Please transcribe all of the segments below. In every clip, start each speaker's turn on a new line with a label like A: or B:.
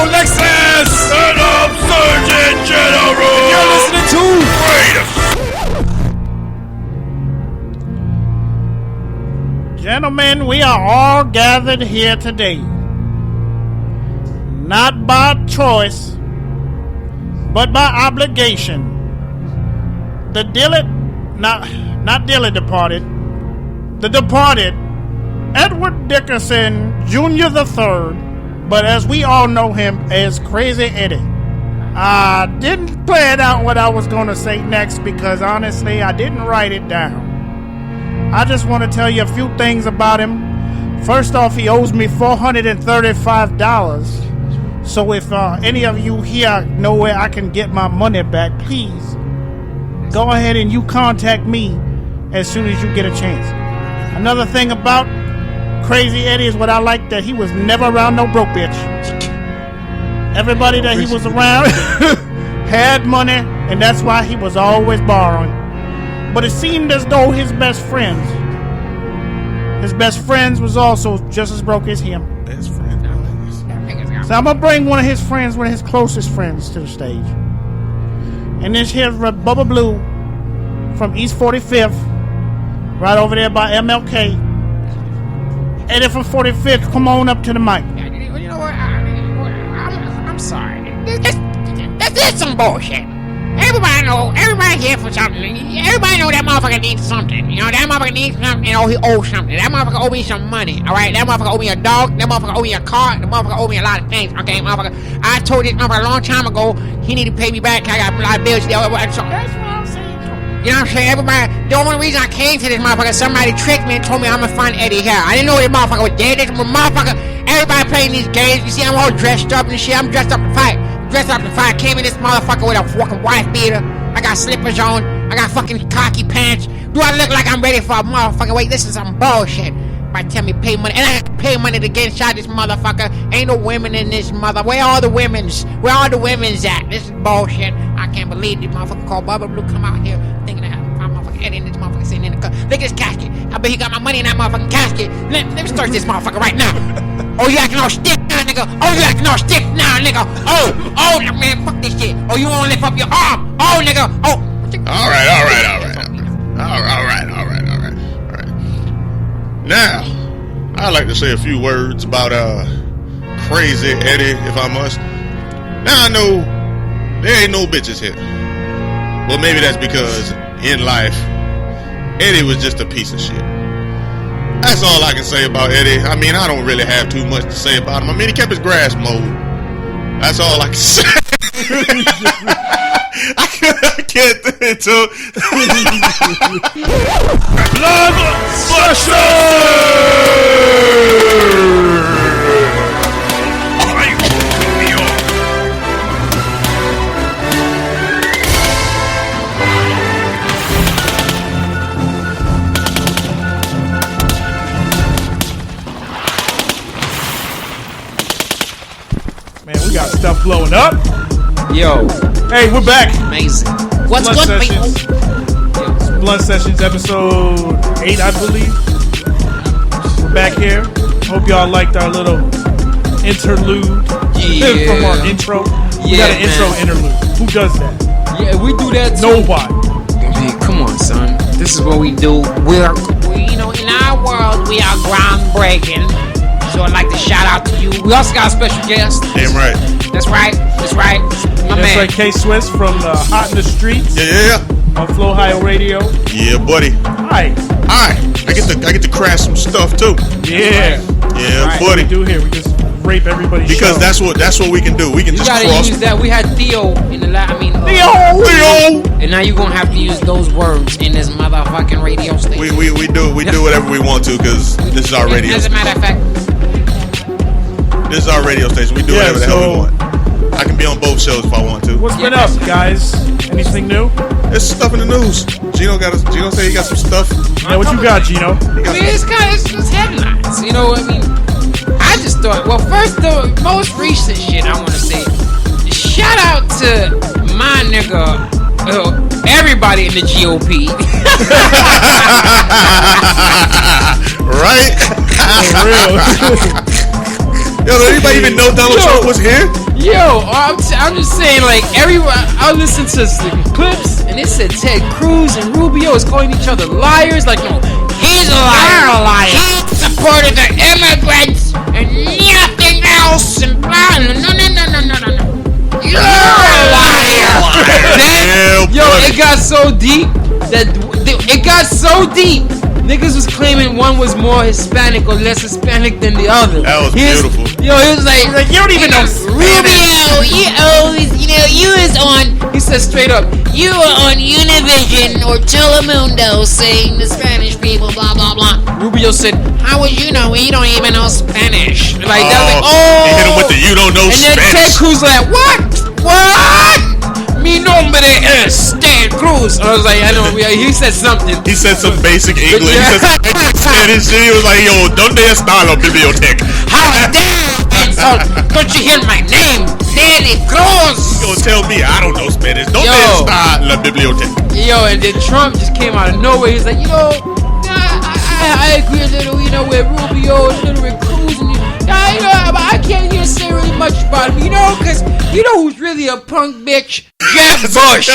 A: Genolexis!
B: And I'm Surgeon General!
A: You're listening to
C: Gentlemen, we are all gathered here today, not by choice, but by obligation. The departed, Edward Dickerson Jr. III, but as we all know him as Crazy Eddie. I didn't plan out what I was going to say next because honestly, I didn't write it down. I just want to tell you a few things about him. First off, he owes me $435. So if any of you here know where I can get my money back, please go ahead and you contact me as soon as you get a chance. Another thing about Crazy Eddie is what I like, that he was never around no broke bitch. Everybody that he was around had money, and that's why he was always borrowing. But it seemed as though his best friends was also just as broke as him.
B: Best friend.
C: So I'm gonna bring one of his closest friends to the stage. And this here's Bubba Blue from East 45th, right over there by MLK. Eddie from 45th, come on up to the mic.
D: You know what? I'm sorry. That's some bullshit. Everybody here for something. Everybody know that motherfucker needs something. You know, that motherfucker needs something, he owes something. That motherfucker owe me some money, alright? That motherfucker owe me a dog. That motherfucker owe me a car. That motherfucker owe me a lot of things, okay, motherfucker? I told this motherfucker a long time ago he need to pay me back. I got a lot of bills. So that's what I'm saying. You know what I'm saying? Everybody, the only reason I came to this motherfucker, somebody tricked me and told me I'm gonna find Eddie here. I didn't know this motherfucker was dead. This motherfucker, everybody playing these games. You see, I'm all dressed up and shit. I'm dressed up to fight. Came in this motherfucker with a fucking wife beater. I got slippers on. I got fucking cocky pants. Do I look like I'm ready for a motherfucker? Wait, this is some bullshit. Might tell me pay money, and I got to pay money to get inside this motherfucker. Ain't no women in this mother. Where all the women's? Where all the women's at? This is bullshit. I can't believe this motherfucker called Bubba Blue come out here thinking that I'm motherfucker Eddie and this motherfucker sitting in the car. Look at this casket. I bet he got my money in that motherfucking casket. Let me start this motherfucker right now. Oh, you acting all stiff now, nigga. Oh, you acting all stiff now, nigga. Oh, man, fuck this shit. Oh, you wanna lift up your arm? Oh, nigga. Oh.
B: All right. Now, I'd like to say a few words about Crazy Eddie, if I must. Now I know there ain't no bitches here. Well, maybe that's because in life, Eddie was just a piece of shit. That's all I can say about Eddie. I mean, I don't really have too much to say about him. I mean, he kept his grass mowed. That's all I can say. I can't think it too. Blood
C: Man, we got stuff blowing up.
A: Yo.
C: Hey, we're back.
A: Amazing.
D: What's
C: Blunt
D: good,
C: Sessions.
D: people?
C: Blunt Sessions episode 8, I believe. We're back here. Hope y'all liked our little interlude from our intro. We got an intro interlude. Who does that?
A: Yeah, we do that too.
C: Nobody.
A: I mean, come on, son. This is what we do.
D: We, you know, in our world, we are groundbreaking. So I'd like to shout out to you.
A: We also got a special guest.
B: Damn right.
D: That's right. My man.
C: That's right, K-Swiss from Hot in the Streets.
B: Yeah.
C: On FLOHIO Radio.
B: Yeah, buddy.
C: Hi.
B: I get to crash some stuff too.
C: Yeah.
B: Yeah,
C: right,
B: buddy.
C: What we do here, we just rape everybody's
B: because
C: show.
B: that's what we can do. We can just
A: gotta
B: cross.
A: use that. We had Theo in the
B: Theo.
D: And now you're gonna have to use those words in this motherfucking radio station.
B: We do whatever we want to because this is our radio.
D: As a matter of fact,
B: this is our radio station. We do whatever the hell we want. I can be on both shows if I want to.
C: What's been up, guys? Anything new?
B: There's stuff in the news. Gino say he got some stuff.
C: Yeah, what you got, Gino?
D: it's just headlines. You know, I mean, I just thought. Well, first, the most recent shit I want to say. Shout out to my nigga, everybody in the GOP.
B: Right?
C: For real.
B: Yo, did anybody even know Donald Trump was here?
A: Yo, I'm just saying, like, everyone, I listened to the clips, and it said Ted Cruz and Rubio is calling each other liars. Like, no,
D: He's a liar. He supported the immigrants and nothing else. And blah. No. You're a liar.
A: Yo, it got so deep that niggas was claiming one was more Hispanic or less Hispanic than the other.
B: That was beautiful.
A: Yo, he was like,
C: you don't even know
D: Rubio, you was on.
A: he said straight up,
D: You were on Univision or Telemundo saying the Spanish people, blah, blah, blah.
A: Rubio said,
D: How would you know? You don't even know Spanish.
A: like, that was like,
B: He hit him with the you don't know
A: and then Ted
B: Spanish.
A: Cruz like, what? Mi nombre es Ted Cruz. I was like, I know, he said something.
B: He said some basic English. He said some basic Spanish. He was like, yo, ¿dónde está la biblioteca?
D: How dare you insult? Don't you hear my name? Danny Cruz.
B: You gonna tell me I don't know Spanish? ¿Dónde
A: Yo.
B: está la biblioteca?
A: Yo, and then Trump just came out of nowhere. He's like, I agree a little, with Rubio, a little with Cruz, and but I can't say really much about him, because who's really a punk bitch? Jeb Bush.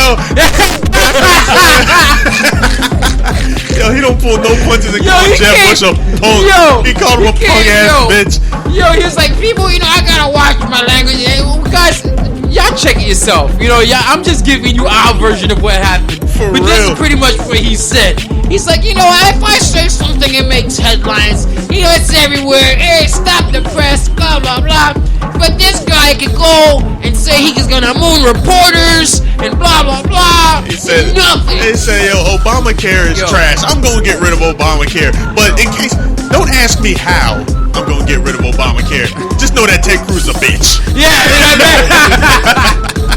B: Yo, he don't pull no punches and call
A: he
B: Jeb
A: can't-
B: Bush a punk. He called him a punk ass bitch.
A: Yo, he was like, people, I gotta watch my language. Guys, y'all check it yourself. I'm just giving you our version of what happened.
B: For
A: but this
B: real.
A: is pretty much what he said. He's like, if I say something, it makes headlines. It's everywhere. Hey, stop the press, blah, blah, blah. But this guy could go and say he's gonna moon reporters and blah, blah, blah.
B: He said
D: nothing.
B: He said, yo, Obamacare is trash. I'm gonna get rid of Obamacare. But in case, don't ask me how I'm gonna get rid of Obamacare. Just know that Ted Cruz a bitch.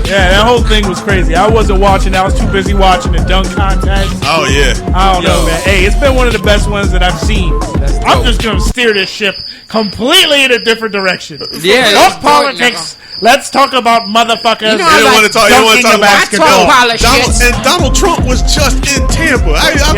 C: Yeah, that whole thing was crazy. I wasn't watching. I was too busy watching the dunk contest.
B: Oh yeah.
C: I don't know, man. Hey, it's been one of the best ones that I've seen. I'm just gonna steer this ship completely in a different direction.
A: Yeah,
C: Enough politics. Let's talk about motherfuckers.
B: You don't want to talk. You don't want to talk about
C: basketball.
B: Donald Trump was just in Tampa.
C: There was a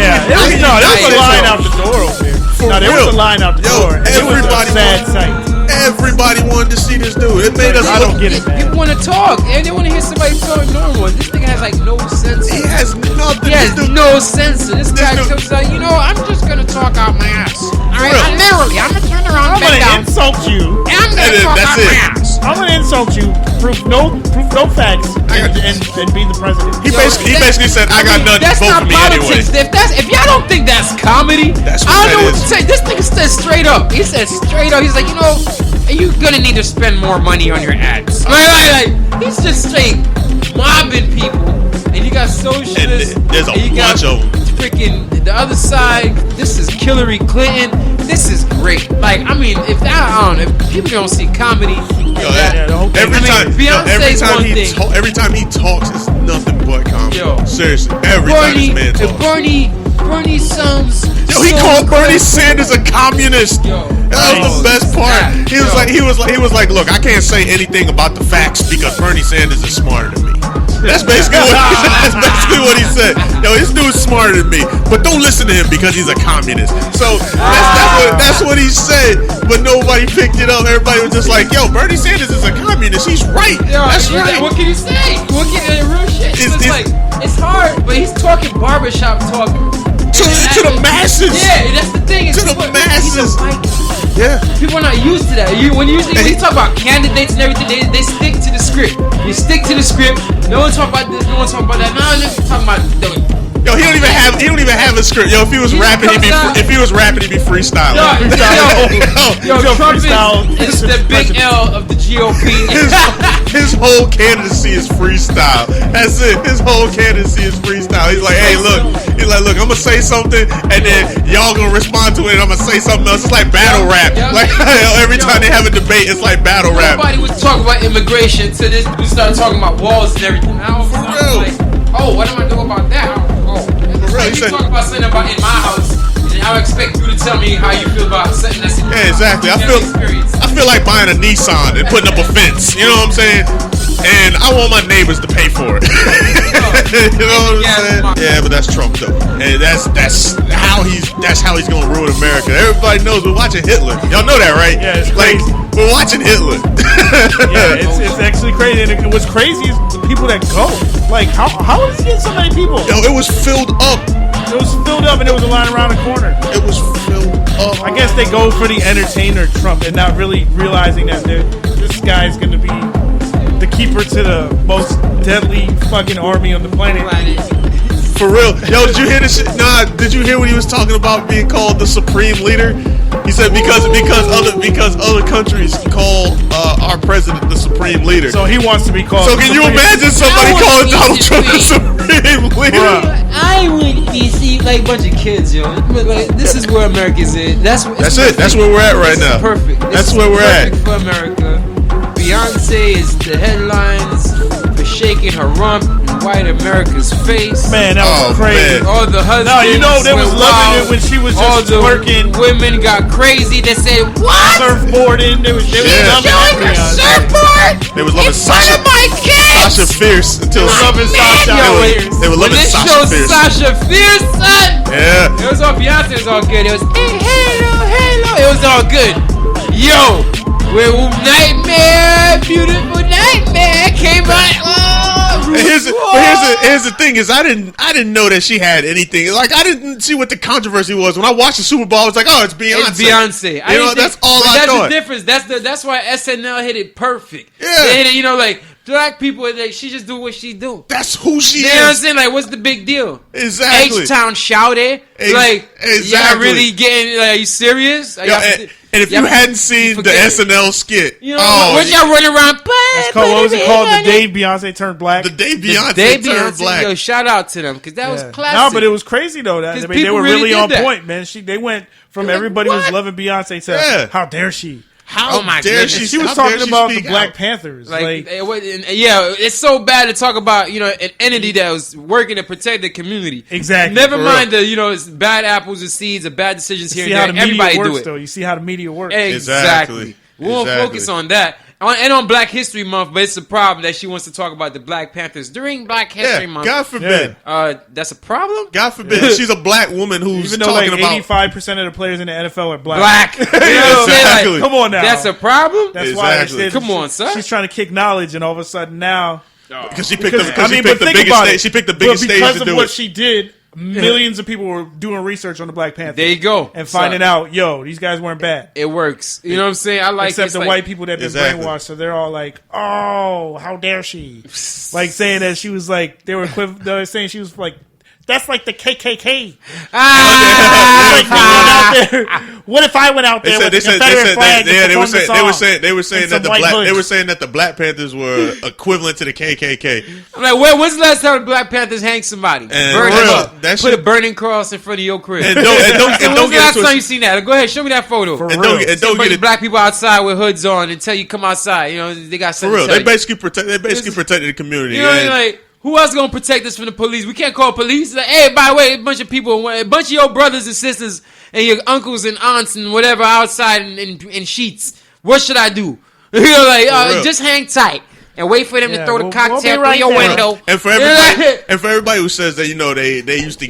C: line out the door over there. There was a line out the door. And it was a sad sight.
B: Everybody wanted to see this dude. It made us.
C: I don't get it, man.
A: People want to talk, and they want to hear somebody talk normal. This thing has no sense.
B: He has nothing.
A: He has no sense. This guy comes out, I'm just gonna talk out my ass.
D: All right, I'm gonna turn around,
C: I'm gonna insult you.
D: and I'm gonna talk out my ass.
C: I'm gonna insult you. Prove no facts, and be the president.
B: He basically said, "I got nothing.
A: That's
B: Vote
A: not
B: for me anyway."
A: politics. If y'all don't think that's comedy,
B: That's what
A: I don't know
B: that
A: what to
B: is.
A: say. This nigga said straight up. He said straight up. He's like, you're gonna need to spend more money on your ads. Like, he's just straight mobbing people, and you got socialists.
B: And there's a
A: and you got
B: bunch of 'em.
A: freaking the other side. This is Hillary Clinton. This is great. Like, if people don't see comedy,
B: every time he talks, it's nothing but comedy.
A: Yo.
B: Seriously, every time this man talks.
A: Bernie sounds.
B: Yo, he called Bernie Sanders a communist.
A: Yo.
B: That was the best part. He was like, look, I can't say anything about the facts because Bernie Sanders is smarter than me. That's basically what he said. Yo, this dude's smarter than me, but don't listen to him because he's a communist. So that's what he said, but nobody picked it up. Everybody was just like, yo, Bernie Sanders is a communist. He's right. That's right.
A: What can you say? Real shit. It's hard, but he's talking barbershop talk.
B: To the masses.
A: Yeah, that's the thing.
B: To the masses. Yeah.
A: People are not used to that. When you talk about candidates and everything, they stick to the script. You stick to the script. No one talk about this. No one talk about that. No, let's talk about
B: Yo, he don't even have a script. Yo, if he was rapping, he'd be freestyling.
A: Yo, Trump is the big L of the GOP.
B: His whole candidacy is freestyle. That's it. His whole candidacy is freestyle. He's like, hey, look. He's like, look, I'm gonna say something, and then y'all gonna respond to it. And I'm gonna say something else. It's like battle rap. Like every time they have a debate, it's like battle rap.
A: Nobody was talking about immigration until this. We started talking about walls and everything. I was like, what am I doing about that? You talk about something about in my house, and I would expect you to tell me how you feel about something that's
B: Yeah, exactly. I feel like buying a Nissan and putting up a fence. You know what I'm saying? And I want my neighbors to pay for it. You know what I'm saying? Yeah, but that's Trump though. And that's how he's gonna ruin America. Everybody knows we're watching Hitler. Y'all know that, right?
C: Yeah, it's
B: like
C: crazy.
B: we're watching Hitler.
C: Yeah, it's actually crazy. And what's crazy is the people that go. Like, how is he getting so many people?
B: Yo, it was filled up.
C: It was filled up, and there was a line around the corner.
B: It was filled up.
C: I guess they go for the entertainer Trump and not really realizing that this guy's going to be the keeper to the most deadly fucking army on the planet.
B: For real. Yo, did you hear this shit? Nah, did you hear what he was talking about being called the supreme leader? He said because other countries call our president the supreme leader.
C: So he wants to be called.
B: So can you imagine somebody calling Donald Trump the supreme leader?
A: I would be like a bunch of kids, yo. Like, this is where America's in. That's
B: it. That's where we're at right now.
A: Perfect.
B: That's where we're at.
A: For America. Beyonce is the headlines for shaking her rump in white America's face.
C: Man, that was crazy.
B: Man.
A: All the husbands.
C: No, you know they was loving it when she was
A: all
C: just
A: the
C: working.
A: Women got crazy. They said, "What?
C: Surfboarding." They was loving
A: Showing her surfboard
B: They was loving
A: in front of my kids.
B: Sasha Fierce until
C: loving Sasha.
B: They were loving Sasha Fierce.
A: Sasha Fierce, son.
B: Yeah.
A: It was all Beyonce. It was all good. It was hello. It was all good. Yo, with Nightmare, Beautiful Nightmare came out.
B: And here's the thing is I didn't know that she had anything. Like I didn't see what the controversy was when I watched the Super Bowl. I was like, oh, it's Beyonce.
A: It's Beyonce.
B: You know, that's all I
A: that's
B: thought.
A: The difference. That's why SNL hit it perfect.
B: Yeah.
A: They hit it. You know, like black people, she just do what she do.
B: That's who she
A: You know what I'm
B: is.
A: saying? Like, what's the big deal?
B: Exactly.
A: H-Town shouted. Like, y'all really getting, like, are you serious?
B: And if you hadn't seen the SNL skit,
A: you know, what y'all running around?
C: What was it called? The day Beyonce turned black.
B: The day Beyonce turned black.
A: Yo, shout out to them because that was classic.
C: No, but it was crazy though. That they were really on point, man. They went from everybody was loving Beyonce to how dare she?
A: How
B: dare she?
C: She was talking about the Black Panthers.
A: Like it's so bad to talk about an entity that was working to protect the community.
C: Exactly.
A: Never mind it's bad apples and seeds, or bad decisions here and there. Everybody do it.
C: Though. You see how the media works.
A: Exactly. We won't focus on that. And on Black History Month, but it's a problem that she wants to talk about the Black Panthers during Black History Month.
B: God forbid.
A: That's a problem?
B: God forbid. She's a black woman who's
C: even though
B: talking
C: like 85% of the players in the NFL are black.
A: You know what I'm saying? Like,
C: come on now.
A: That's a problem?
C: That's why
A: come on, son.
C: She's trying to kick knowledge, and all of a sudden now
B: because she picked the biggest stage. She picked the biggest stage to do it.
C: Because of what she did, millions of people were doing research on the Black Panthers.
A: There you go.
C: And finding out, these guys weren't bad.
A: It works. You know what I'm saying? I like
C: Except the white people that have been brainwashed, so they're all like, oh, how dare she? Like saying that she was like, they were saying she was like, that's like the KKK. What if I went out there with the Confederate flag?
B: They were saying that the Black Panthers were equivalent to the KKK.
A: I'm like, when's the last time the Black Panthers hanged somebody? Burn them up. Put a burning cross in front of your crib.
B: And don't
A: when's the last time you seen that? Go ahead, show me that photo.
B: And don't get
A: black people outside with hoods on until you come outside. You know they got something.
B: For real, they basically protected the community.
A: You know what I mean? Like, who else gonna protect us from the police? We can't call police. Like, hey, by the way, a bunch of people, a bunch of your brothers and sisters and your uncles and aunts and whatever outside in sheets. What should I do? You know, like just hang tight and wait for them to throw the cocktail through your window.
B: And for everybody who says that they used to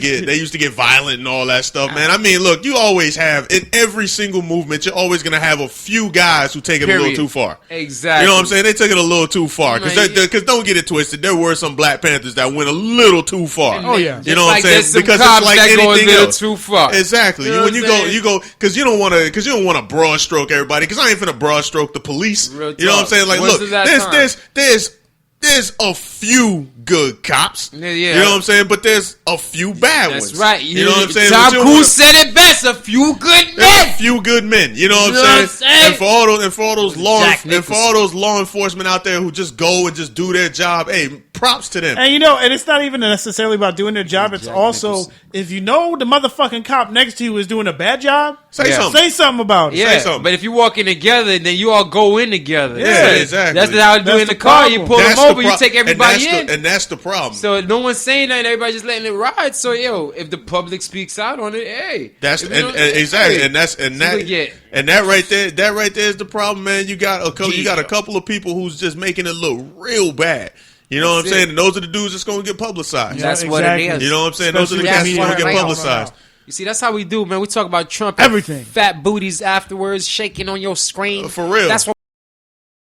B: get violent and all that stuff, man. I mean, look, you always have in every single movement, you're always gonna have a few guys who take it a little too far.
A: Exactly.
B: You know what I'm saying? They took it a little too far because don't get it twisted. There were some Black Panthers that went a little too far.
C: Oh yeah.
B: You know what I'm saying? Because it's like anything else.
A: Too far.
B: Exactly.
A: You know
B: when you go because you don't want to broad stroke everybody. Because I ain't finna broad stroke the police. You know what I'm saying? Like, look, there's a few good cops.
A: Yeah.
B: You know what I'm saying? But there's a few bad ones.
A: That's right.
B: You know what I'm saying?
A: Tom Cruise said it best. A few good men.
B: A few good men. You know what I'm saying? And for all those law enforcement out there who just go and just do their job, hey, props to them.
C: And and it's not even necessarily about doing their job. It's also, if you know the motherfucking cop next to you is doing a bad job,
B: say
C: something about it.
A: Yeah,
B: say something.
A: But if you walk in together, then you all go in together.
B: Yeah, exactly.
A: That's how you do in the car. You pull them over, you take everybody in.
B: And that's the problem.
A: So no one's saying that, everybody's just letting it ride. So if the public speaks out on it, hey.
B: That's exactly. Hey, and that right there is the problem, man. You got a couple of people who's just making it look real bad. You know what I'm saying? And those are the dudes that's going to get publicized.
A: That's what it is.
B: You know what I'm saying? Those are the guys that's going to get publicized.
A: You see, that's how we do, man. We talk about Trump.
C: Everything.
A: Fat booties afterwards, shaking on your screen.
B: For real.
A: That's what